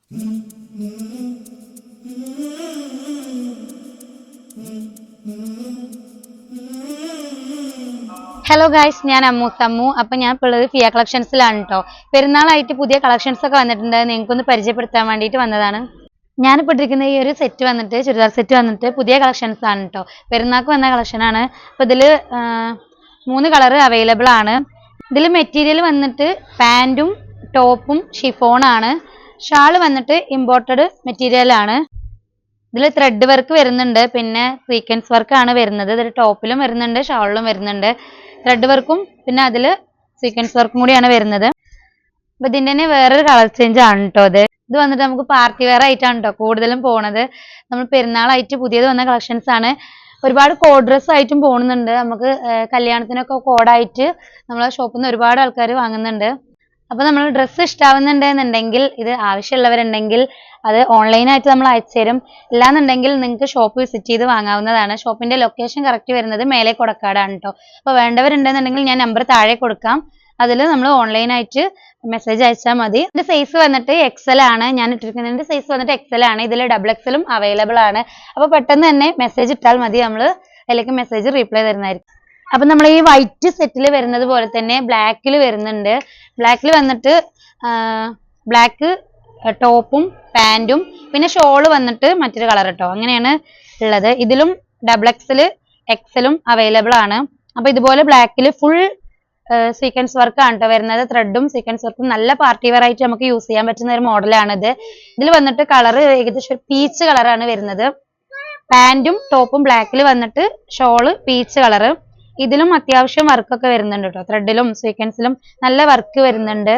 Hello guys, ഞാൻ അമ്മു. അപ്പം ഞാൻ ഇപ്പോൾ ഉള്ളത് ഫിയ കളക്ഷൻസിലാണ് കേട്ടോ. പെരുന്നാളായിട്ട് പുതിയ കളക്ഷൻസ് ഒക്കെ വന്നിട്ടുണ്ട്. നിങ്ങൾക്കൊന്ന് പരിചയപ്പെടുത്താൻ വേണ്ടിയിട്ട് വന്നതാണ്. ഞാനിപ്പോൾ ഇട്ടിരിക്കുന്ന ഈ ഒരു സെറ്റ് വന്നിട്ട്, ചുരിദാർ സെറ്റ് വന്നിട്ട് പുതിയ കളക്ഷൻസ് ആണ് കേട്ടോ. പെരുന്നാൾക്ക് വന്ന കളക്ഷനാണ്. അപ്പോൾ ഇതിൽ 3 കളർ അവൈലബിൾ ആണ്. ഇതിൽ മെറ്റീരിയൽ വന്നിട്ട് പാൻറ്റും ടോപ്പും ഷിഫോണാണ്. ഷാൾ വന്നിട്ട് ഇമ്പോർട്ടഡ് മെറ്റീരിയലാണ്. ഇതിൽ ത്രെഡ് വർക്ക് വരുന്നുണ്ട്, പിന്നെ സീക്വൻസ് വർക്കാണ് വരുന്നത്. ഇതിൽ ടോപ്പിലും വരുന്നുണ്ട്, ഷാളിലും വരുന്നുണ്ട്. ത്രെഡ് വർക്കും പിന്നെ അതിൽ സീക്വൻസ് വർക്കും കൂടിയാണ് വരുന്നത്. അപ്പോൾ ഇതിൻ്റെ തന്നെ വേറൊരു കളർ ചേഞ്ച് ആണ് കേട്ടോ. ഇത് വന്നിട്ട് നമുക്ക് പാർട്ടി വെയർ ആയിട്ടാണ് കേട്ടോ കൂടുതലും പോണത്. നമ്മൾ പെരുന്നാളായിട്ട് പുതിയത് വന്ന കളക്ഷൻസ് ആണ്. ഒരുപാട് കോഡ് ഡ്രസ് ആയിട്ടും പോകുന്നുണ്ട്. നമുക്ക് കല്യാണത്തിനൊക്കെ കോഡായിട്ട് നമ്മളെ ഷോപ്പിൽ നിന്ന് ഒരുപാട് ആൾക്കാർ വാങ്ങുന്നുണ്ട്. അപ്പോൾ നമ്മൾ ഡ്രസ്സ് ഇഷ്ടാവുന്നുണ്ടെന്നുണ്ടെങ്കിൽ, ഇത് ആവശ്യമുള്ളവരുണ്ടെങ്കിൽ അത് ഓൺലൈനായിട്ട് നമ്മൾ അയച്ചു തരും. അല്ലാന്നുണ്ടെങ്കിൽ നിങ്ങൾക്ക് ഷോപ്പ് വിസിറ്റ് ചെയ്ത് വാങ്ങാവുന്നതാണ്. ഷോപ്പിന്റെ ലൊക്കേഷൻ കറക്റ്റ് വരുന്നത് മേലെ കൊടക്കാടാണ് കേട്ടോ. അപ്പോൾ വേണ്ടവരുണ്ടെന്നുണ്ടെങ്കിൽ ഞാൻ നമ്പർ താഴെ കൊടുക്കാം. അതിൽ നമ്മൾ ഓൺലൈനായിട്ട് മെസ്സേജ് അയച്ചാൽ മതി. ഇതിന്റെ സൈസ് വന്നിട്ട് എക്സൽ ആണ്. ഞാൻ ഇട്ടിരിക്കുന്നതിന്റെ സൈസ് വന്നിട്ട് എക്സൽ ആണ്. ഇതിൽ XXL അവൈലബിൾ ആണ്. അപ്പോൾ പെട്ടെന്ന് തന്നെ മെസ്സേജ് ഇട്ടാൽ മതി, നമ്മൾ അതിലേക്ക് മെസ്സേജ് റീപ്ലൈ തരുന്നതായിരിക്കും. അപ്പം നമ്മൾ ഈ വൈറ്റ് സെറ്റിൽ വരുന്നത് പോലെ തന്നെ ബ്ലാക്കിൽ വരുന്നുണ്ട്. ബ്ലാക്കിൽ വന്നിട്ട് ബ്ലാക്ക് ടോപ്പും പാൻറ്റും പിന്നെ വന്നിട്ട് മറ്റൊരു കളർ കേട്ടോ. അങ്ങനെയാണ് ഉള്ളത്. ഇതിലും XXL XL അവൈലബിൾ ആണ്. അപ്പോൾ ഇതുപോലെ ബ്ലാക്കിൽ ഫുൾ സീക്വൻസ് വർക്ക് ആണ് കേട്ടോ വരുന്നത്. ത്രെഡും സീക്വൻസ് വർക്കും നല്ല പാർട്ടി വെയർ ആയിട്ട് നമുക്ക് യൂസ് ചെയ്യാൻ പറ്റുന്ന ഒരു മോഡലാണിത്. ഇതിൽ വന്നിട്ട് കളർ ഏകദേശം പീച്ച് കളറാണ് വരുന്നത്. പാൻറ്റും ടോപ്പും ബ്ലാക്കിൽ വന്നിട്ട് ഷോള് പീച്ച് കളറ്. ഇതിലും അത്യാവശ്യം വർക്കൊക്കെ വരുന്നുണ്ട് കേട്ടോ. ത്രെഡിലും സീക്വൻസിലും നല്ല വർക്ക് വരുന്നുണ്ട്.